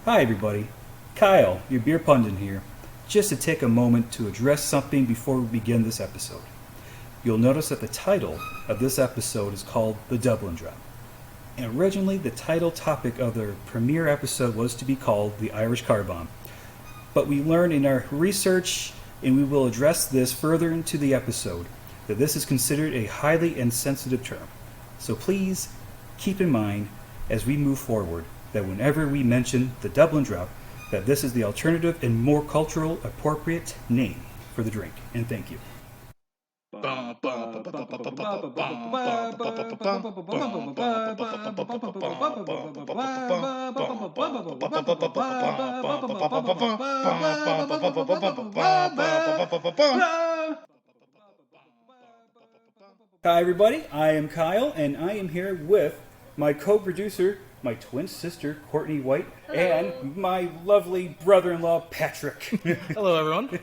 Hi everybody, Kyle, your beer pundit here, just to take a moment to address something before we begin this episode. You'll notice that the title of this episode is called The Dublin Drop. And originally the title topic of the premiere episode was to be called The Irish Car Bomb. But we learned in our research, and we will address this further into the episode, that this is considered a highly insensitive term. So please keep in mind as we move forward that whenever we mention the Dublin Drop, that this is the alternative and more cultural appropriate name for the drink. And thank you. Hi everybody, I am Kyle, and I am here with my co-producer, my twin sister, Courtney White, and my lovely brother-in-law, Patrick. Hello, everyone.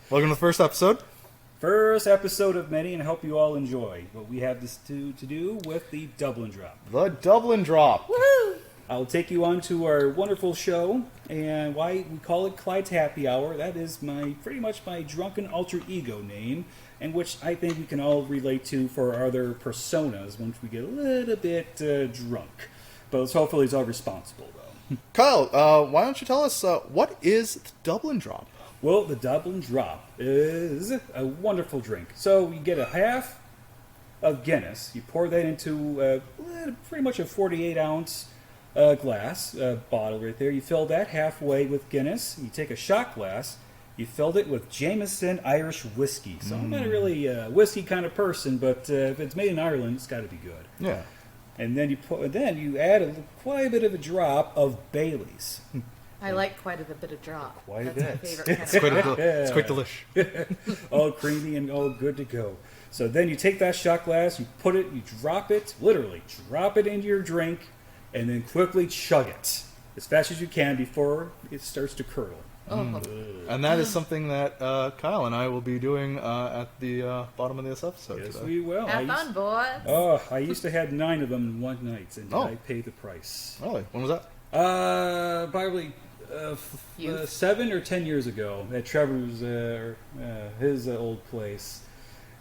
Welcome to the first episode. First episode of many, and I hope you all enjoy what we have this to do with the Dublin Drop. The Dublin Drop. Woohoo! I'll take you on to our wonderful show, and why we call it Clyde's Happy Hour. That is pretty much my drunken alter ego name, and which I think we can all relate to for our other personas once we get a little bit drunk. But hopefully it's all responsible, though. Kyle, why don't you tell us, what is the Dublin Drop? Well, the Dublin Drop is a wonderful drink. So you get a half of Guinness. You pour that into pretty much a 48-ounce glass bottle right there. You fill that halfway with Guinness. You take a shot glass. You filled it with Jameson Irish Whiskey. So I'm not really a whiskey kind of person, but if it's made in Ireland, it's got to be good. Yeah. And then you add quite a bit of a drop of Bailey's. I like quite a bit of drop. Quite a That's bit. my favorite kind of It's quite delish. All creamy and all good to go. So then you take that shot glass, you drop it into your drink, and then quickly chug it as fast as you can before it starts to curdle. Oh. And that is something that Kyle and I will be doing at the bottom of this episode Yes, today. we will. Have fun, boys. Oh, I used to have 9 of them in one night, and I paid the price. Really? When was that? Probably 7 or 10 years ago at Trevor's, his old place,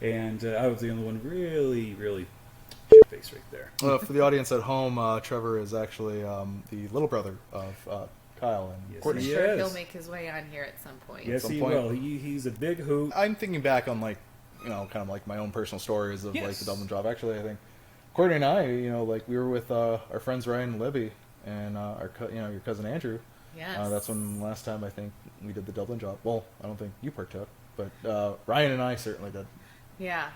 and I was the only one really shit-faced right there. For the audience at home, Trevor is actually the little brother of Kyle and Yes, Courtney. he Sure, is. he'll make his way on here at some point. Yes, some he point. will. He's a big hoot. I'm thinking back on kind of like my own personal stories of Yes. the Dublin Drop. Actually, I think Courtney and I, we were with our friends Ryan and Libby and your cousin Andrew. Yes. That's when last time I think we did the Dublin Drop. Well, I don't think you partook, but Ryan and I certainly did. Yeah,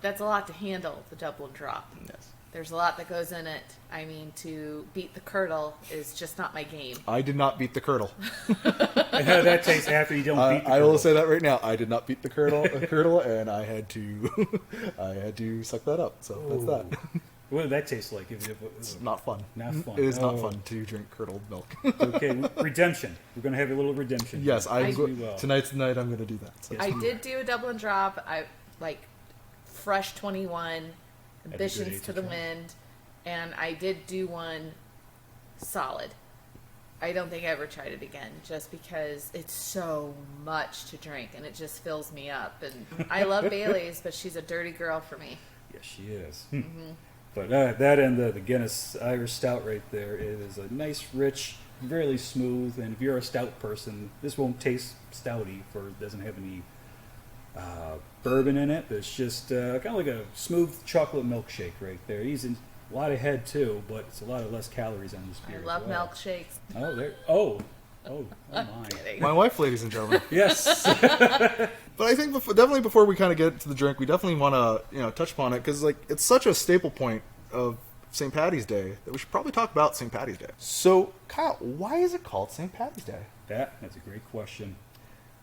that's a lot to handle, the Dublin Drop. Yes. There's a lot that goes in it. I mean, to beat the curdle is just not my game. I did not beat the curdle. And how that tastes after you don't beat the I will curdle. say that right now. I did not beat the curdle, and I had to suck that up. So that's that. What did that taste like? It's not fun. Not fun. It is not Oh. fun to drink curdled milk. Okay, redemption. We're going to have a little redemption. Yes, Yes, we will. tonight's the night I'm going to do that. So. I did do a Dublin Drop. I fresh 21, ambitions to the wind, and I did do one solid. I don't think I ever tried it again, just because it's so much to drink and it just fills me up. And I love Bailey's, but she's a dirty girl for me. Yes, she is. But that and the Guinness Irish Stout right there, it is a nice, rich, really smooth. And if you're a stout person, this won't taste stouty, for it doesn't have any bourbon in it. But it's just kind of like a smooth chocolate milkshake right there. He's in a lot of head too, but it's a lot of less calories on this beer. I love as well. milkshakes. Oh, there. Oh my. Kidding. My wife, ladies and gentlemen. Yes. But I think definitely before we kind of get to the drink, we definitely want to touch upon it because it's such a staple point of St. Paddy's Day that we should probably talk about St. Paddy's Day. So Kyle, why is it called St. Paddy's Day? That's a great question.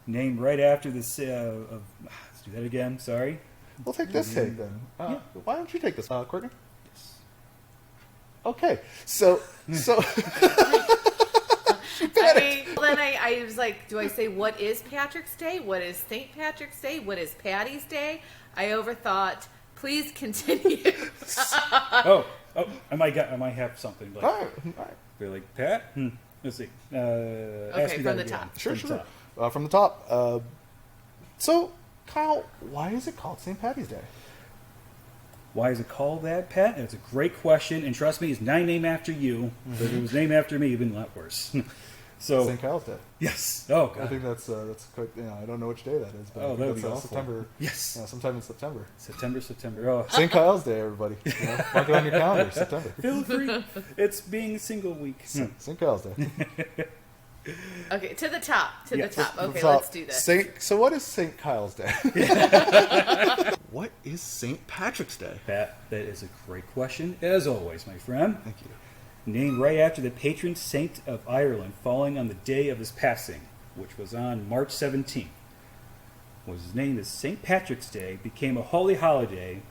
Named right after this. Let's do that again. Sorry. We'll take this take then. Why don't you take this, Courtney? Yes. Okay. So. I was like, do I say what is Patrick's Day? What is St. Patrick's Day? What is Paddy's Day? I overthought. Please continue. I might have something like All right. they're like Pat. Let's see. Ask Okay, me from that the again. top. Sure, From the sure. top. From the top. So, Kyle, why is it called St. Patty's Day? Why is it called that, Pat? That's a great question, and trust me, it's not named after you. But if it was named after me, it'd been a lot worse. So, St. Kyle's Day. yes. Oh, God. I think that's quite, I don't know which day that is, but Oh, I think that'd be that's awful. September. Yes. Sometime in September. September. Oh, St. Kyle's Day, everybody. Mark it on your calendar, September. feel free. It's being single week. St. Kyle's Day. Okay, to the top. To Yes. the top. Okay, So, let's do this. So what is St. Kyle's Day? What is St. Patrick's Day? Pat, that is a great question, as always, my friend. Thank you. Named right after the patron saint of Ireland, falling on the day of his passing, which was on March 17th. Was named as St. Patrick's Day, became a holy holiday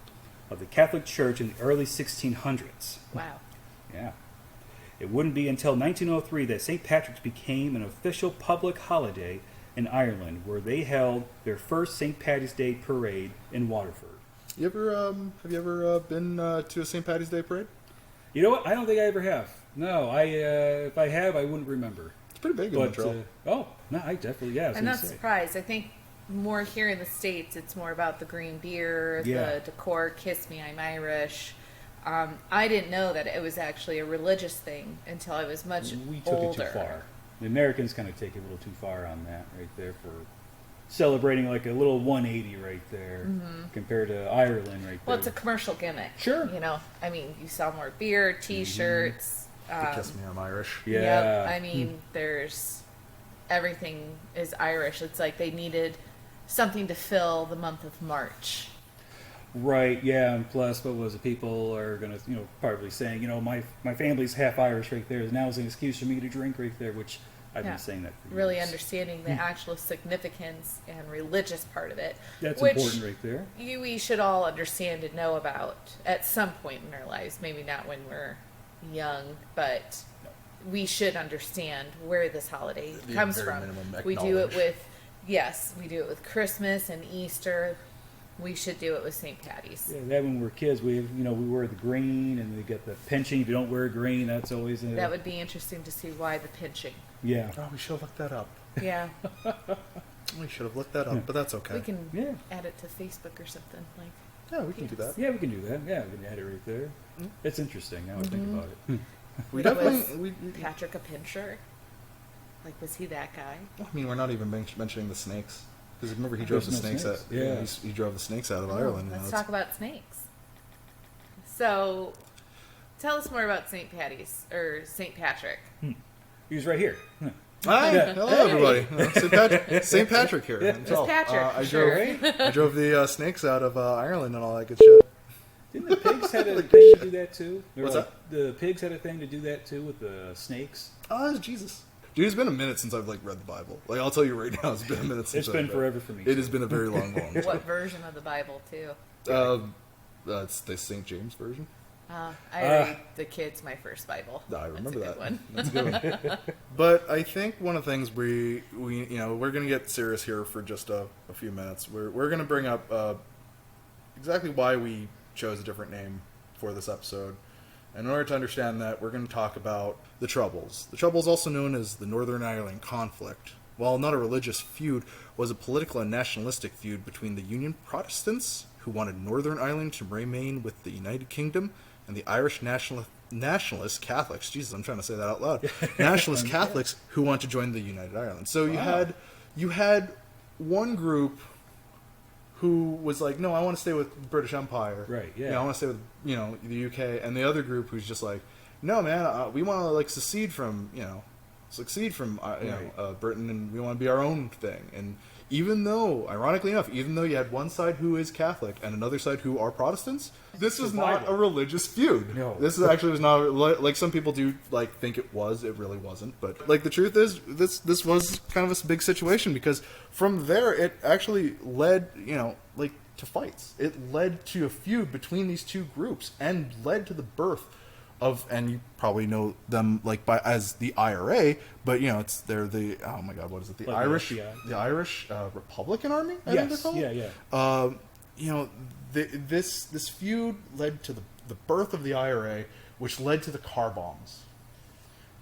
of the Catholic Church in the early 1600s. Wow. Yeah. It wouldn't be until 1903 that St. Patrick's became an official public holiday in Ireland, where they held their first St. Patty's Day parade in Waterford. You ever have you ever been to a St. Patty's Day parade? You know what? I don't think I ever have. No, if I have, I wouldn't remember. It's pretty big in But Montreal. no, I definitely yeah. I was I'm gonna not say. surprised. I think more here in the States, it's more about the green beer, Yeah. the decor, kiss me, I'm Irish. I didn't know that it was actually a religious thing until I was much We took older. it too far. The Americans kind of take it a little too far on that right there for celebrating like a little 180 right there compared to Ireland right Well, there. it's a commercial gimmick. Sure. You know, I mean, you sell more beer, T-shirts. Kiss me, I'm Irish. yeah. Yep. I mean, there's everything is Irish. It's like they needed something to fill the month of March. Right, yeah, and plus, what was it? People are going to, probably saying, my family's half Irish right there. Now is an excuse for me to drink right there, which I've Yeah. been saying that for Really years. understanding the actual significance and religious part of it. That's which important right there. we should all understand and know about at some point in our lives. Maybe not when we're young, but we should understand where this holiday The comes very from. minimum We do it acknowledge. with, yes, we do it with Christmas and Easter. We should do it with St. Patty's. Yeah, that when we were kids, we wear the green, and we get the pinching. If you don't wear green, that's always That would be interesting to see why the pinching. yeah. Oh, we should have looked that up. Yeah, We should have looked that up, but that's okay. we can Yeah. add it to Facebook or something. Like, Yeah, we can do that. Yeah, we can do that. Yeah, we can add it right there. It's interesting now I think about it. We Was definitely. Patrick a pincher? Like, was he that guy? I mean, we're not even mentioning the snakes. Because remember, he drove the There's no snakes out. snakes. He drove the snakes out of Ireland. Let's talk about snakes. So, tell us more about St. Patty's or St. Patrick. He was right here. Hi, Yeah. hello everybody. St. Patrick here. It's Patrick, I sure. drove. I drove the snakes out of Ireland and all that good shit. Didn't the pigs had a thing to do that too? They were What's like, the pigs had a thing to do that too with the snakes. Oh, it's Jesus. Dude, it's been a minute since I've read the Bible. Like, I'll tell you right now, it's been a minute since. It's been I've forever for me. It has been a very long. What version of the Bible, too? It's the St. James version. I read the kids my first Bible. I remember That's a that. good one. That's a good one. But I think one of the things we're going to get serious here for just a few minutes. We're going to bring up exactly why we chose a different name for this episode. And in order to understand that, we're going to talk about the Troubles. The Troubles, also known as the Northern Ireland Conflict, while not a religious feud, was a political and nationalistic feud between the Union Protestants, who wanted Northern Ireland to remain with the United Kingdom, and the Irish nationalist Catholics. Jesus, I'm trying to say that out loud. Nationalist Catholics who want to join the United Ireland. So you had one group who was like, no, I want to stay with the British Empire. Right, yeah. I want to stay with, the UK. And the other group who's just like, no, man, we want to, like, secede from Britain, and we want to be our own thing. And even though, ironically enough, you had one side who is Catholic and another side who are Protestants, this is not a religious feud. No. This is actually was not, like some people do, like, think it was. It really wasn't. But, like, the truth is, this was kind of a big situation, because from there, it actually led, to fights. It led to a feud between these two groups and led to the birth of, and you probably know them as the IRA, but they're the, oh my god, what is it? The Like Irish, the FBI. the Irish Republican Army. I think they're Yes, called. yeah. This feud led to the birth of the IRA, which led to the car bombs.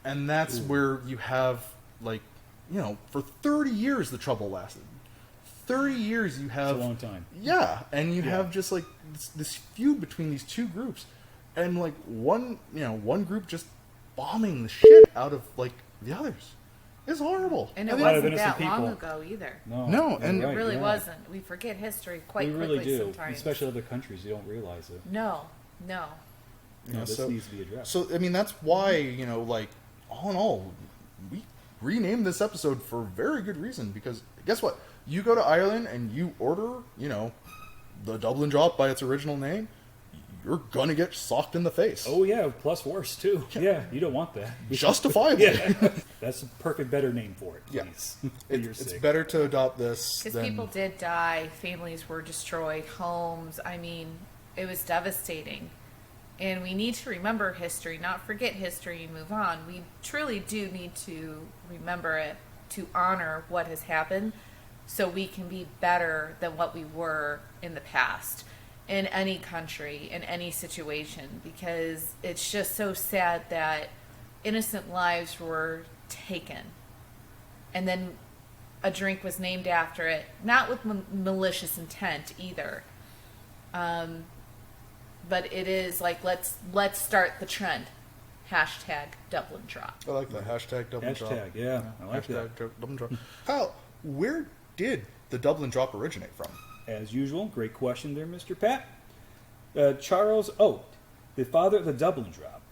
And that's where you have, like, you know, for 30 years the trouble lasted. 30 years you have... It's a long time. Yeah, and you have just, like, this feud between these two groups. And, like, one group just bombing the shit out of, like, the others. It's horrible. And it wasn't that long ago either. No, and it really wasn't. We forget history quite quickly really do. sometimes. Especially other countries, you don't realize it. No. You know, this needs to be addressed. So, I mean, that's why, you know, like, all in all, we renamed this episode for a very good reason. Because, guess what? You go to Ireland and you order, you know, the Dublin Drop by its original name, you're gonna get socked in the face. Oh, yeah, plus worse, too. Yeah, you don't want that. Justifiably. Yeah. That's a perfect better name for it, please. Yeah. It's better to adopt this because people did die, families were destroyed, homes. I mean, it was devastating. And we need to remember history, not forget history and move on. We truly do need to remember it, to honor what has happened, so we can be better than what we were in the past, in any country, in any situation, because it's just so sad that innocent lives were taken. And then a drink was named after it, not with malicious intent either. But it is like, let's start the trend. Hashtag Dublin Drop. I like that. Hashtag Dublin Drop. Yeah. I like that. Dublin Drop. Kyle, where did the Dublin Drop originate from? As usual, great question there, Mr. Pat. Charles Oat, the father of the Dublin Drop.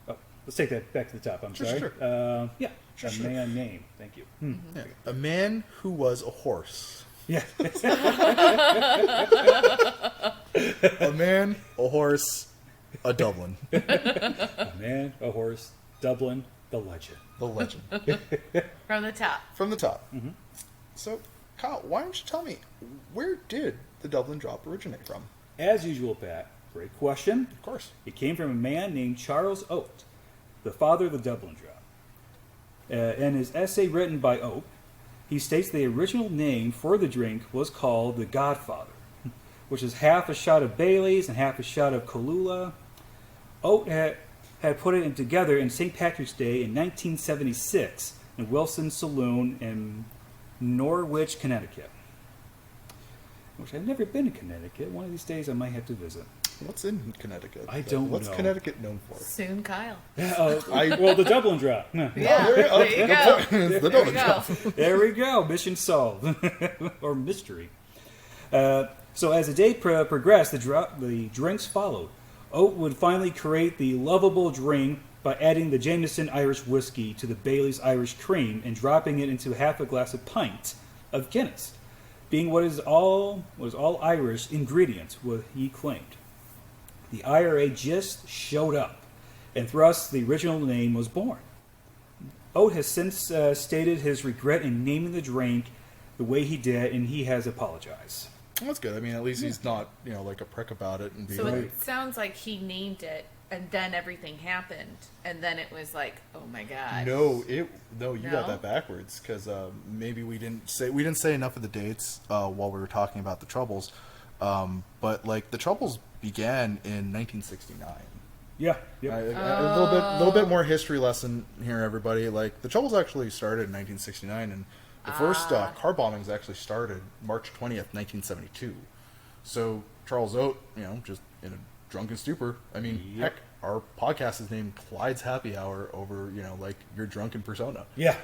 Oh, let's take that back to the top. I'm sorry. Sure. Man name. Thank you. Yeah. A man who was a horse. Yeah. A man, a horse, a Dublin. A man, a horse, Dublin, the legend. The legend. From the top. From the top. Mm-hmm. So, Kyle, why don't you tell me, where did the Dublin Drop originate from? As usual, Pat, great question. Of course. It came from a man named Charles Oat, the father of the Dublin Drop. In his essay written by Oat, he states the original name for the drink was called the Godfather, which is half a shot of Bailey's and half a shot of Kahlua. Oat had put it together in St. Patrick's Day in 1976 in Wilson's Saloon in Norwich, Connecticut. Which I've never been to Connecticut. One of these days I might have to visit. What's in Connecticut? I don't know. What's Connecticut known for? Soon, Kyle. Well, the Dublin Drop. Yeah, there you go. The Dublin Drop. There we go. Mission solved. Or mystery. So as the day progressed, the drinks followed. Oat would finally create the lovable drink by adding the Jameson Irish Whiskey to the Bailey's Irish Cream and dropping it into half a glass of pint of Guinness, being what is all Irish ingredients, what he claimed. The IRA just showed up, and thus the original name was born. Oat has since stated his regret in naming the drink the way he did, and he has apologized. Well, that's good. I mean, at least he's not, like a prick about it and being So like... it sounds like he named it, and then everything happened, and then it was like, oh my god. No, you got that backwards, because maybe we didn't say enough of the dates while we were talking about the Troubles, but like the Troubles began in 1969. Yeah. A little bit more history lesson here, everybody. Like the Troubles actually started in 1969, and the first car bombings actually started March 20th, 1972. So Charles Oat, just in a drunken stupor. I mean, heck, our podcast is named Clyde's Happy Hour over, like your drunken persona. Yeah.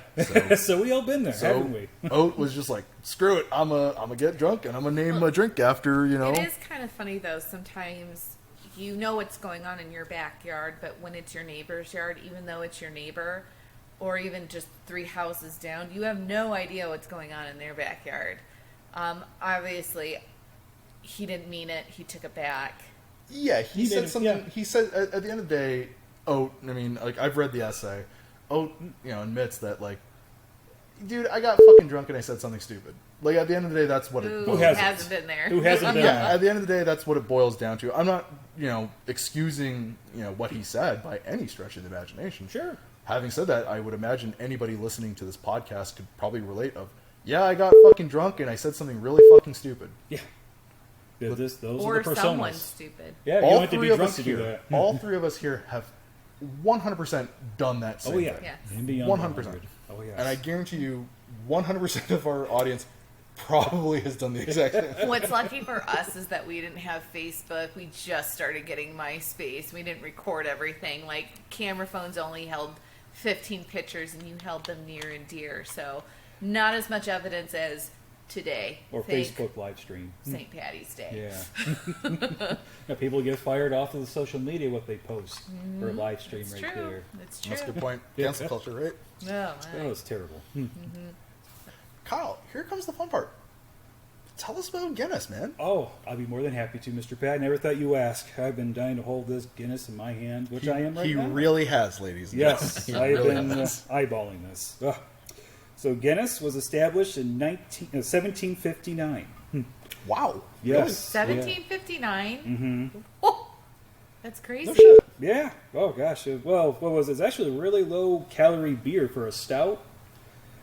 So we all been there, haven't we? Oat was just like, screw it, I'm gonna get drunk and I'm gonna name a drink after, It is kind of funny though. Sometimes you know what's going on in your backyard, but when it's your neighbor's yard, even though it's your neighbor, or even just 3 houses down, you have no idea what's going on in their backyard. Obviously, he didn't mean it. He took it back. Yeah, he said something. Yeah. He said at the end of the day, Oat. I mean, like I've read the essay. Oat, admits that like, dude, I got fucking drunk and I said something stupid. Like at the end of the day, that's what it. Who hasn't been there? Who hasn't been? Yeah, at the end of the day, that's what it boils down to. I'm not, excusing what he said by any stretch of the imagination. Sure. Having said that, I would imagine anybody listening to this podcast could probably relate. Yeah, I got fucking drunk and I said something really fucking stupid. Yeah. Those or are the personas. someone stupid. Yeah, you don't have to be drunk to do that. All 3 of us here have 100% done that same Oh yeah, thing. Yes. and beyond 100%. 100. Oh yeah. And I guarantee you, 100% of our audience probably has done the exact same thing. What's lucky for us is that we didn't have Facebook. We just started getting MySpace. We didn't record everything. Like, camera phones only held 15 pictures, and you held them near and dear. So, not as much evidence as today. Or Think Facebook live stream. St. Patty's Day. Yeah. Yeah, people get fired off of the social media what they post or live stream It's right true. there. It's true. That's a good point. Cancel culture, right? No, Oh, it's terrible. Kyle, here comes the fun part. Tell us about Guinness, man. Oh, I'll be more than happy to, Mr. Pat. I never thought you ask. I've been dying to hold this Guinness in my hand, which I am right He now. really has, ladies and Yes, gentlemen. I've He really been has. eyeballing this. Ugh. So Guinness was established in 1759. Wow. Yes. 1759. Mm-hmm. Oh, that's crazy. No shit. Yeah. Oh gosh. Well, what was it? It's actually a really low calorie beer for a stout.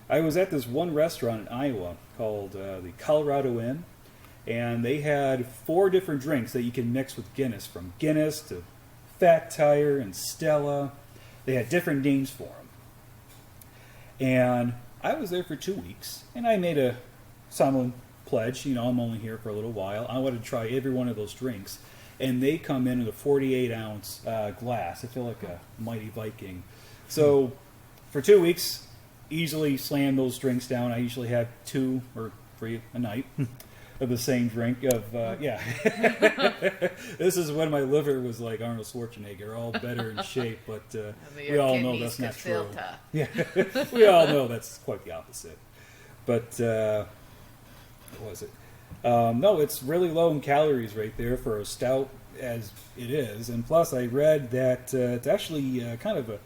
I was at this one restaurant in Iowa called the Colorado Inn, and they had 4 different drinks that you can mix with Guinness, from Guinness to Fat Tire and Stella. They had different names for them. And I was there for 2 weeks, and I made a solemn pledge. You know, I'm only here for a little while. I wanted to try every one of those drinks. And they come in a 48-ounce glass. I feel like a mighty Viking. So for 2 weeks, easily slam those drinks down. I usually have 2 or 3 a night of the same drink. Yeah. This is when my liver was like Arnold Schwarzenegger, all better in shape. But we all know that's not true. Yeah, we all know that's quite the opposite. But what was it? No, it's really low in calories right there for a stout as it is. And plus, I read that it's actually kind of a...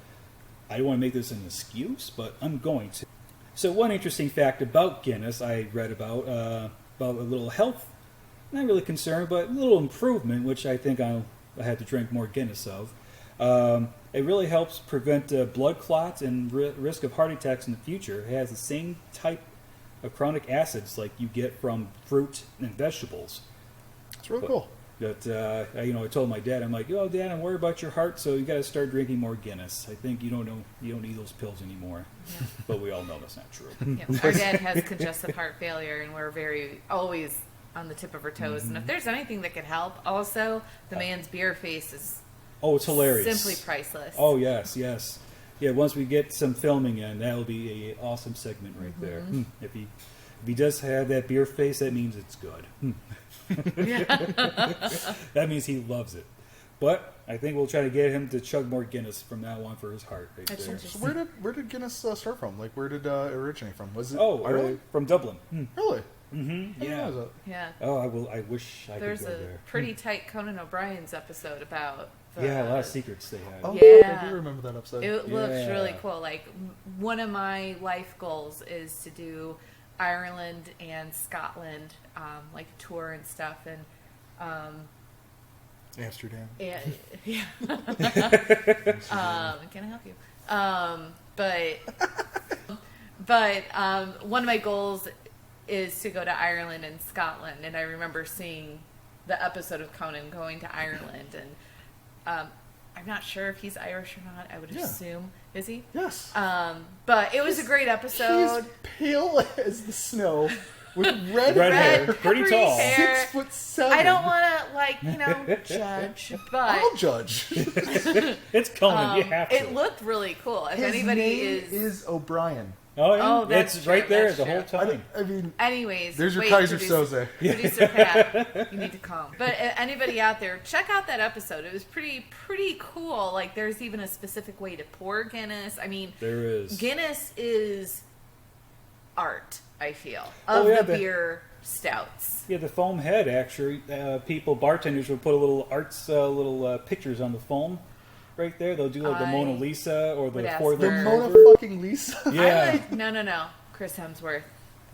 I don't want to make this an excuse, but I'm going to. So one interesting fact about Guinness I read about a little health, not really concern, but a little improvement, which I think I had to drink more Guinness of. It really helps prevent blood clots and risk of heart attacks in the future. It has the same type of chronic acids like you get from fruit and vegetables. It's really cool. But I told my dad, I'm like, "Oh, Dad, I'm worried about your heart, so you got to start drinking more Guinness. I think you don't need those pills anymore." Yeah. But we all know that's not true. Yeah. Our dad has congestive heart failure, and we're always on the tip of our toes. And if there's anything that could help, also, the man's beer face is Oh, it's hilarious. simply priceless. Oh, yes. Yeah, once we get some filming in, that'll be an awesome segment right there. If he does have that beer face, that means it's good. Yeah. That means he loves it. But I think we'll try to get him to chug more Guinness from now on for his heart right That's there. interesting. So where did Guinness start from? Like, where did it originate from? Was it Oh, Ireland? from Dublin. Really? Mm-hmm. I didn't Yeah. realize that. Yeah. Oh, I wish I There's could go a there. pretty tight Conan O'Brien's episode about the, Yeah, a lot of secrets they had. Oh, Yeah. I do remember that episode. It looks Yeah. really cool. Like, one of my life goals is to do Ireland and Scotland, like tour and stuff. And Amsterdam. yeah, can I help you? But one of my goals is to go to Ireland and Scotland, and I remember seeing the episode of Conan going to Ireland, and I'm not sure if he's Irish or not. I would Yeah. assume, is he? Yes. But it was a great episode. He's pale as the snow with red Red hair. hair. Pretty peppery tall. hair. 6'7". I don't want to, judge, but I'll judge. It's Conan. You have to. it looked really cool. If His anybody name is O'Brien. Oh, yeah. Oh, that's it's true, right there that's the whole true. time. I mean, Anyways, there's your wait, Kaiser producer- Soze. Producer Pat, you need to come. But anybody out there, check out that episode. It was pretty cool. Like, there's even a specific way to pour Guinness. I mean, There is. Guinness is art, I feel, Oh, of yeah, the the- beer stouts. Yeah, the foam head, actually. Bartenders will put a little pictures on the foam right there. They'll do like the I Mona Lisa or would the ask four The for- legged Mona Rover. fucking Lisa. Yeah. No. Chris Hemsworth,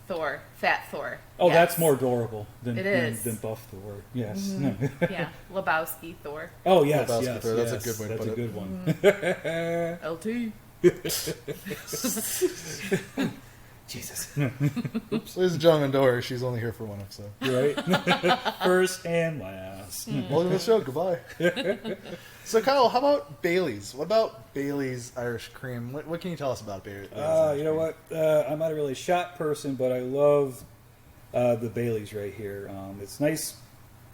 Thor, Fat Thor. Oh, Yes. that's more adorable than It is. than Buff Thor. Yes. Yeah, Lebowski Thor. Oh, yes, Lebowski yes, Thor, that's a yes. good way to That's put a it. good one. LT. Jesus. Ladies and gentlemen, don't worry. She's only here for one episode. Right? First and last. Welcome to the show. Goodbye. So, Kyle, how about Bailey's? What about Bailey's Irish Cream? What can you tell us about Bailey's? You know what? I'm not a really shot person, but I love the Bailey's right here. It's nice.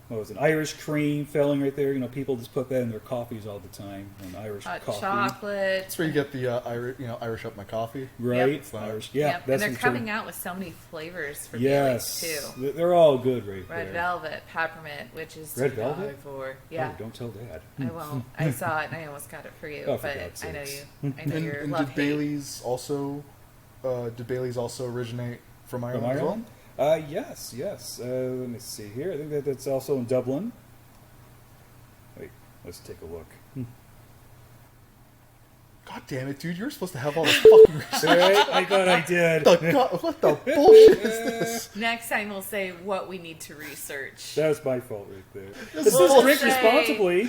What was it? Irish cream filling right there. You know, people just put that in their coffees all the time. An Irish coffee. Chocolate. That's where you get the Irish up my coffee. Right. Yep. Irish. Yeah. Yep. And they're coming out with so many flavors for yes. Bailey's, too. They're all good right there. Red velvet, peppermint, which is Red to velvet? die for. Yeah. Oh, don't tell Dad. I won't. I saw it and I almost got it for you, Oh, for but God's I know sakes. you. I know your And love did Bailey's also originate from Ireland as well? Yes. Let me see here. I think that's also in Dublin. Wait, let's take a look. God damn it, dude! You're supposed to have all this fucking research. I thought I did. What the bullshit is this? Next time we'll say what we need to research. That's my fault right there. This This is is drink say- responsibly.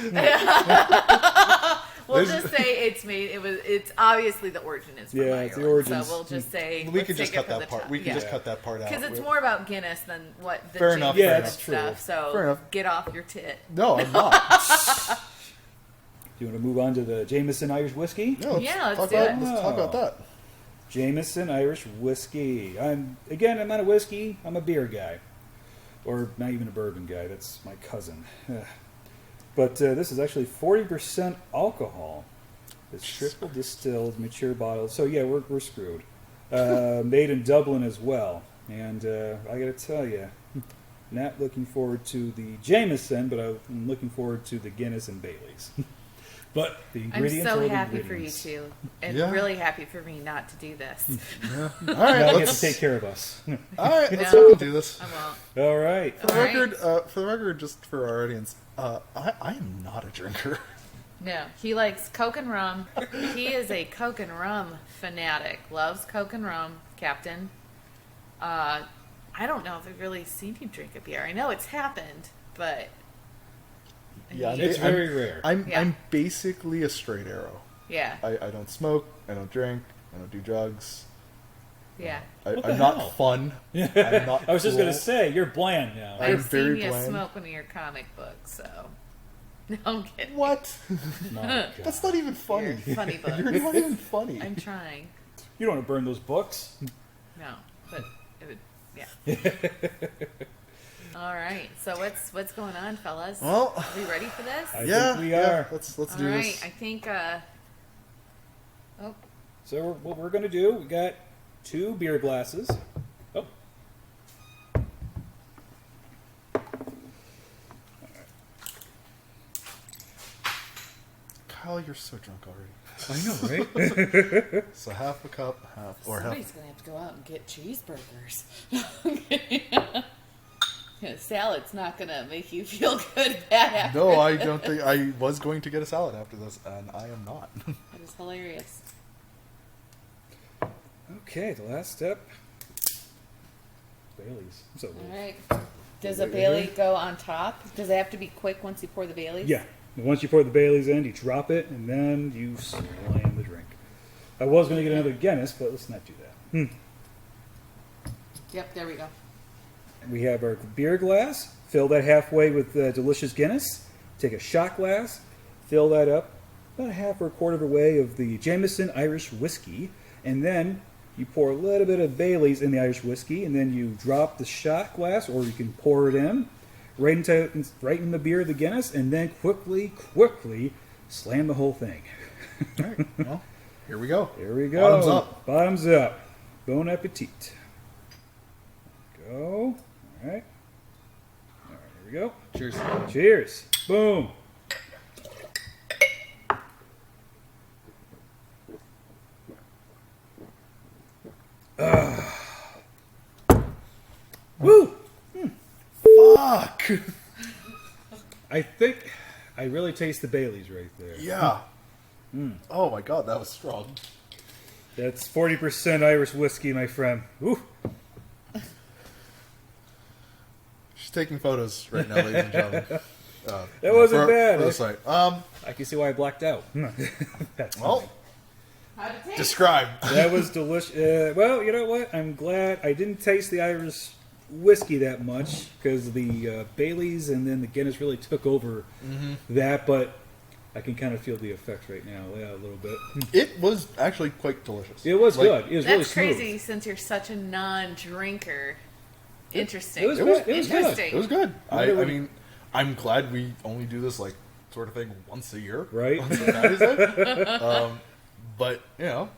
We'll just say it's made. It's obviously the origin is from Yeah, Ireland. it's the origins. So we'll just say We let's can just take it cut from that the part. top. We can Yeah. just cut that part out. Because it's more about Guinness than what the Fair Jameson enough, Yeah, it's true. stuff. So Fair enough. get off your tit. No, I'm not. Do you want to move on to the Jameson Irish Whiskey? No, Yeah, let's talk do about, it. Let's talk about that. Jameson Irish Whiskey. I'm not a whiskey. I'm a beer guy, or not even a bourbon guy. That's my cousin. But this is actually 40% alcohol. It's triple distilled, mature bottled. So yeah, we're screwed. Made in Dublin as well. And I got to tell you, not looking forward to the Jameson, but I'm looking forward to the Guinness and Bailey's. But the I'm ingredients are so the happy for you ingredients. two, and Yeah. really happy for me not to do this. All right, Now you have let's to take care of us. let's No. fucking do this. I won't. All right. For the All right. record, just for our audience, I am not a drinker. No, he likes Coke and rum. He is a Coke and rum fanatic. Loves Coke and rum, Captain. I don't know if I've really seen you drink a beer. I know it's happened, but Yeah, It's very rare. Yeah. I'm basically a straight arrow. yeah, I don't smoke. I don't drink. I don't do drugs. yeah. What the I'm not hell? fun. I'm not I was just cool. going to say, you're bland now. I'm I've very seen you bland. smoke one of your comic books, so no, I'm kidding. What? My God. That's not even funny. You're funny book. You're not even funny. I'm trying. You don't want to burn those books. No, but it would. Yeah. All right. So what's going on, fellas? Well, Are we ready for this? I yeah, think we yeah, are. Let's All do right. this. I think. Oh, So what we're going to do, we got 2 beer glasses. Oh. Kyle, you're so drunk already. I know, right? So half a cup, half. somebody's gonna have to go out and get cheeseburgers. Salad's not gonna make you feel good bad after. No, I don't think I was going to get a salad after this, and I am not. That is hilarious. Okay, the last step. Bailey's. So All right. Does a Wait, Bailey go on top? Does it have to be quick once you pour the Baileys? yeah. And once you pour the Bailey's in, you drop it, and then you slam the drink. I was going to get another Guinness, but let's not do that. Yep. There we go. We have our beer glass. Fill that halfway with delicious Guinness. Take a shot glass. Fill that up about a half or a quarter of a way of the Jameson Irish Whiskey. And then you pour a little bit of Bailey's in the Irish Whiskey. And then you drop the shot glass, or you can pour it in. Right in the beer, the Guinness. And then quickly slam the whole thing. All right, well, here we go. There we go. Bottoms up. Bottoms up. Bon appetit. Go. All right. All right, here we go. Cheers. Cheers. Boom. Woo! Fuck. I think I really taste the Bailey's right there. Yeah. Oh my god, that was strong. That's 40% Irish whiskey, my friend. Ooh. She's taking photos right now, ladies and gentlemen. That wasn't for bad. the site. I can see why I blacked out. That's Well, How'd it taste? describe. that was delicious. Well, you know what? I'm glad I didn't taste the Irish whiskey that much because the Bailey's and then the Guinness really took over that. But I can kind of feel the effect right now. Yeah, a little bit. It was actually quite delicious. It was Like, good. It was really That's smooth. crazy since you're such a non-drinker. Interesting. It was good. It was good. Interesting. It was good. I Really- mean, I'm glad we only do this like sort of thing once a year, Right. On St. Patty's Day. But you know,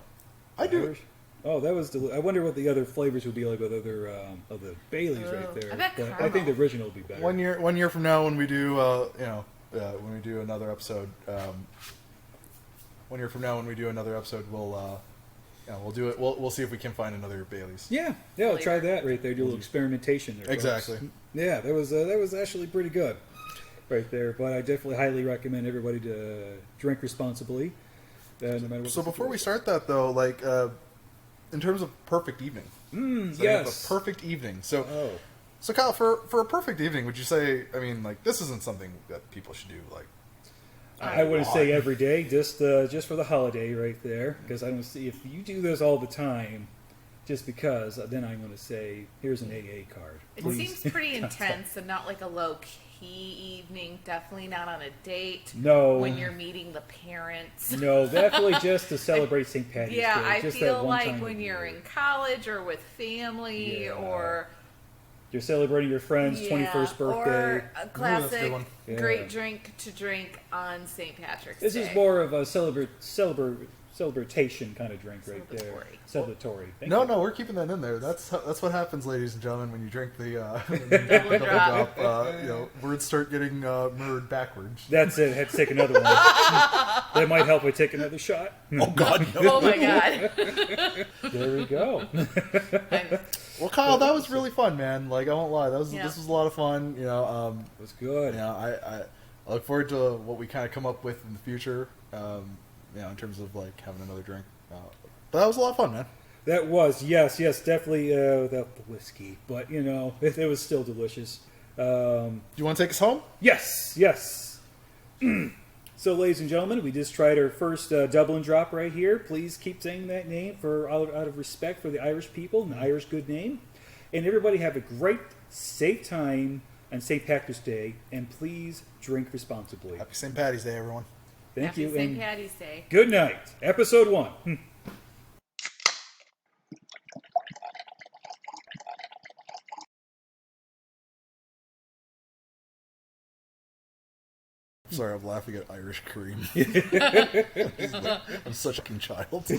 I do. Irish. Oh, that was. I wonder what the other flavors would be like with other of the Baileys right there. I bet But I think caramel. the original would be better. 1 year from now, when we do, when we do another episode, 1 year from now, when we do another episode, we'll do it. We'll see if we can find another Bailey's. Yeah, I'll try that right there. Do a little experimentation there. folks. Exactly. Yeah, that was actually pretty good, right there. But I definitely highly recommend everybody to drink responsibly, no matter what. So the before we situation. start that, though, like in terms of perfect evening, so you have yes. a perfect evening. So, Oh, so Kyle, for a perfect evening, would you say? I mean, like this isn't something that people should do. Like, I wouldn't say every day, just for the holiday right there, because I don't see if you do this all the time, just because then I'm going to say here's an AA card. It Please. seems pretty intense and not like a low key evening. Definitely not on a date. No. When you're meeting the parents. No, definitely just to celebrate St. Patty's Yeah, Day. I just feel that one like time when of you're year. in college or with family Yeah. or You're celebrating your friend's 21st birthday. or a that's a classic good one. Yeah. great drink to drink on St. Patrick's This Day. is more of a celebration kind of drink right there. Celebratory. Thank no, you. no, we're keeping that in there. That's what happens, ladies and gentlemen, when you drink the Dublin Drop. Words start getting mirrored backwards. That's it. Had to take another one. That might help. I take another shot. Oh God! No. Oh my god. There we go. Well, Kyle, that was really fun, man. Like I won't lie, this was a lot of fun. It was good. I look forward to what we kind of come up with in the future. In terms of like having another drink. But that was a lot of fun, man. That was yes, definitely without the whiskey, but it was still delicious. Do you want to take us home? Yes. So, ladies and gentlemen, we just tried our first Dublin Drop right here. Please keep saying that name out of respect for the Irish people and the Irish good name. And everybody have a great, safe time on St. Patrick's Day, and please drink responsibly. Happy St. Patty's Day, everyone. Thank Happy you, St. and Patty's Day. good night. Episode 1. Sorry, I'm laughing at Irish cream. I'm such a fucking child.